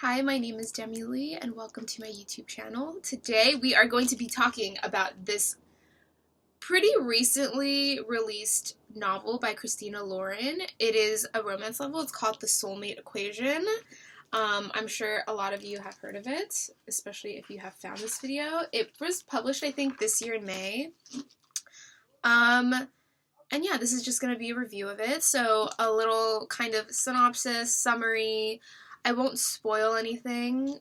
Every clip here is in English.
Hi, my name is Demi Lee, and welcome to my YouTube channel. Today we are going to be talking about this pretty recently released novel by Christina Lauren. It is a romance novel. It's called The Soulmate Equation. I'm sure a lot of you have heard of it, especially if you have found this video. It was published, I think, this year in May. And yeah, this is just going to be a review of it. So a little kind of synopsis, summary. I won't spoil anything.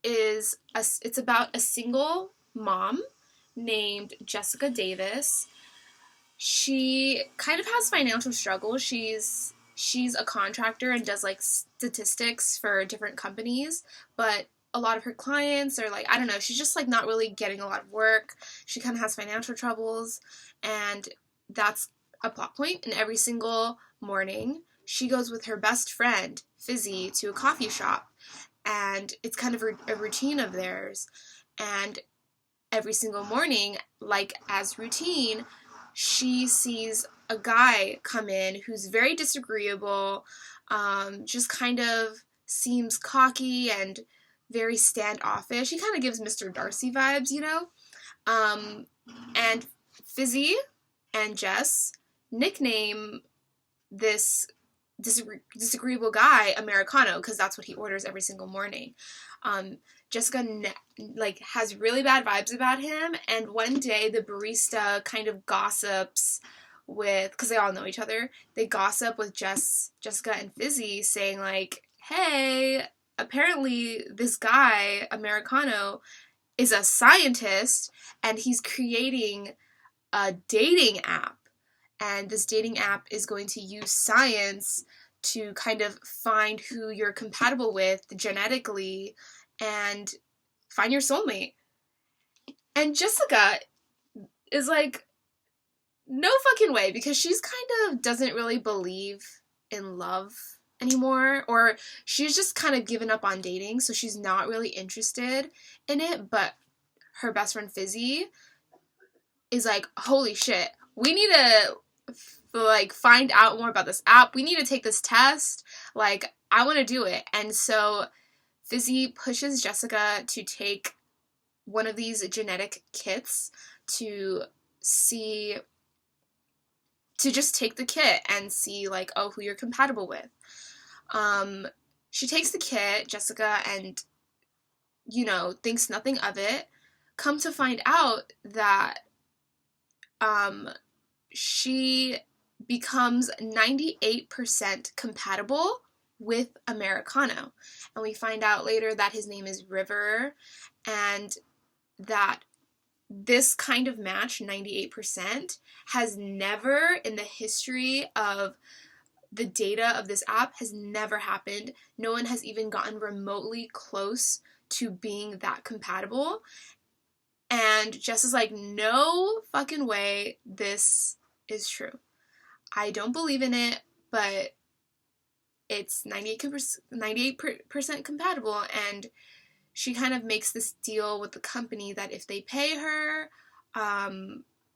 It's about a single mom named Jessica Davis. She kind of has financial struggles. She's a contractor and does like statistics for different companies, but a lot of her clients are like, I don't know, she's just like not really getting a lot of work. She kind of has financial troubles, and that's a plot point. And every single morning, she goes with her best friend, Fizzy, to a coffee shop, and it's kind of a routine of theirs. And every single morning, like as routine, she sees a guy come in who's very disagreeable, just kind of seems cocky and very standoffish. He kind of gives Mr. Darcy vibes, you know? And Fizzy and Jess nickname this disagreeable guy Americano because that's what he orders every single morning. Jessica has really bad vibes about him, and one day the barista kind of gossips with, because they all know each other, they gossip with Jessica and Fizzy, saying like, hey, apparently this guy Americano is a scientist and he's creating a dating app, and this dating app is going to use science to kind of find who you're compatible with genetically and find your soulmate. And Jessica is like, no fucking way, because she's kind of doesn't really believe in love anymore, or she's just kind of given up on dating, so she's not really interested in it. But her best friend Fizzy is like, holy shit, we need to like find out more about this app. We need to take this test. Like, I want to do it. And so Fizzy pushes Jessica to take one of these genetic kits to just take the kit and see like, oh, who you're compatible with. She takes the kit, Jessica, and thinks nothing of it. Come to find out that she becomes 98% compatible with Americano. And we find out later that his name is River, and that this kind of match, 98%, has never in the history of the data of this app has never happened. No one has even gotten remotely close to being that compatible. And Jess is like, no fucking way this is true. I don't believe in it, but it's 98% compatible. And she kind of makes this deal with the company that if they pay her,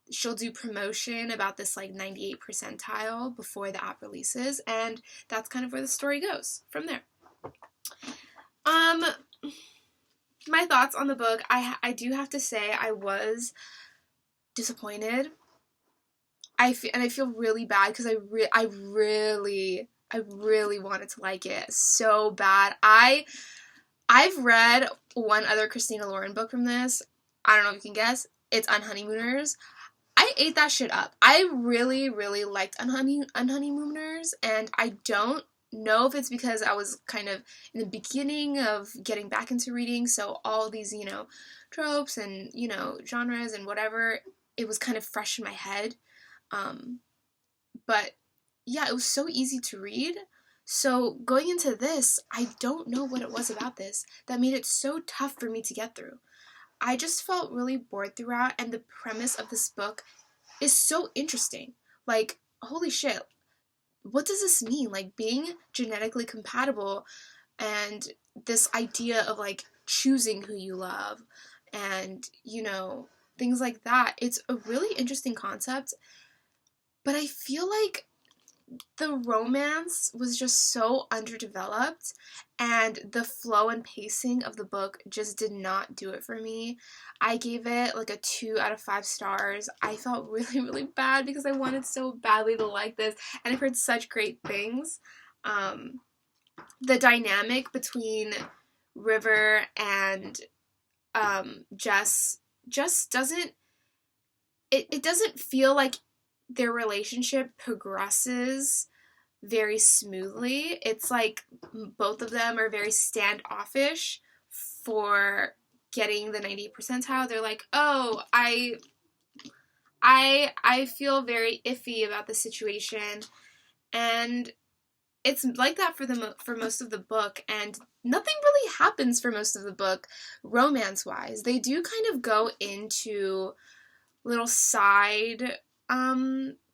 she'll do promotion about this like 98 percentile before the app releases. And that's kind of where the story goes from there. My thoughts on the book, I do have to say I was disappointed. I feel really bad because I really wanted to like it so bad. I've read one other Christina Lauren book from this. I don't know if you can guess. It's Unhoneymooners. I ate that shit up. I really liked Unhoneymooners, and I don't know if it's because I was kind of in the beginning of getting back into reading, so all these, tropes and, genres and whatever, it was kind of fresh in my head. But yeah, it was so easy to read. So going into this, I don't know what it was about this that made it so tough for me to get through. I just felt really bored throughout, and the premise of this book is so interesting. Like, holy shit, what does this mean? Like, being genetically compatible and this idea of like choosing who you love and, things like that. It's a really interesting concept, but I feel like the romance was just so underdeveloped, and the flow and pacing of the book just did not do it for me. I gave it like a 2 out of 5 stars. I felt really, really bad because I wanted so badly to like this, and I've heard such great things. The dynamic between River and Jess just doesn't, it doesn't feel like their relationship progresses very smoothly. It's like both of them are very standoffish for getting the 90th percentile. They're like, oh, I feel very iffy about the situation, and it's like that for most of the book, and nothing really happens for most of the book romance wise. They do kind of go into little side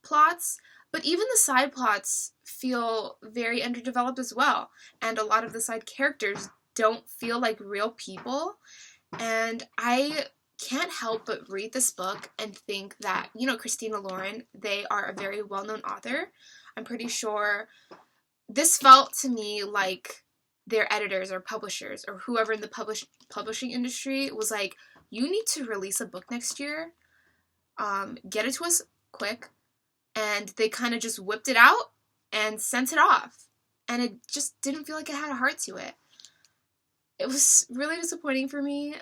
plots, but even the side plots feel very underdeveloped as well, and a lot of the side characters don't feel like real people. And I can't help but read this book and think that, Christina Lauren, they are a very well-known author. I'm pretty sure this felt to me like their editors or publishers or whoever in the publishing industry was like, you need to release a book next year. Get it to us quick. And they kind of just whipped it out and sent it off. And it just didn't feel like it had a heart to it. It was really disappointing for me.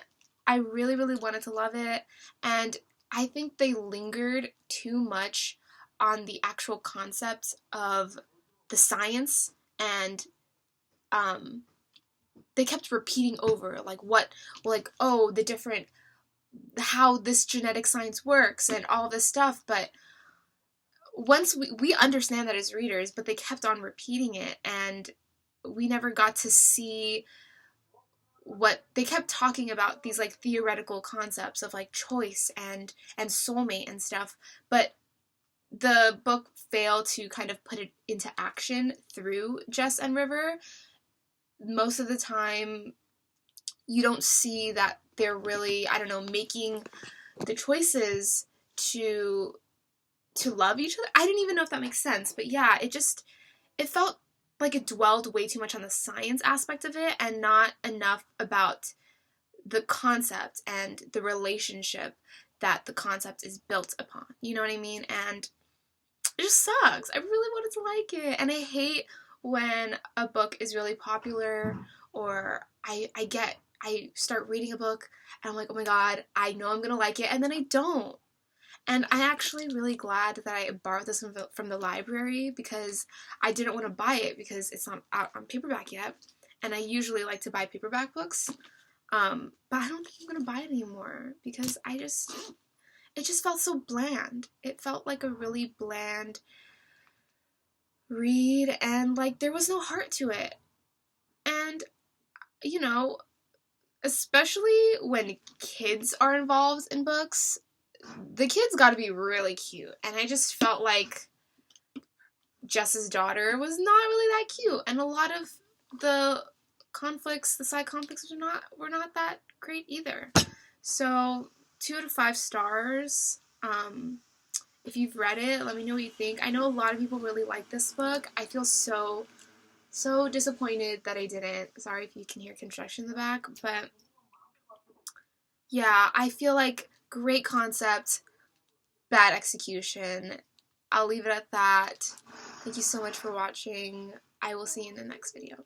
I really, really wanted to love it. And I think they lingered too much on the actual concept of the science, and they kept repeating over how this genetic science works and all this stuff. But once we understand that as readers, but they kept on repeating it, and we never got to see what they kept talking about, these like theoretical concepts of like choice and soulmate and stuff, but the book failed to kind of put it into action through Jess and River. Most of the time, you don't see that they're really, making the choices to love each other. I didn't even know if that makes sense, but yeah, it felt like it dwelled way too much on the science aspect of it and not enough about the concept and the relationship that the concept is built upon. You know what I mean? And it just sucks. I really wanted to like it. And I hate when a book is really popular, or I start reading a book and I'm like, oh my god, I know I'm gonna like it, and then I don't. And I'm actually really glad that I borrowed this from the library, because I didn't want to buy it because it's not out on paperback yet. And I usually like to buy paperback books. But I don't think I'm going to buy it anymore because it just felt so bland. It felt like a really bland read, and like there was no heart to it. And, especially when kids are involved in books, the kids got to be really cute, and I just felt like Jess's daughter was not really that cute, and a lot of the side conflicts were not that great either. So 2 out of 5 stars. If you've read it, let me know what you think. I know a lot of people really like this book. I feel so disappointed that I didn't. Sorry if you can hear construction in the back, but yeah, I feel like great concept, bad execution. I'll leave it at that. Thank you so much for watching. I will see you in the next video.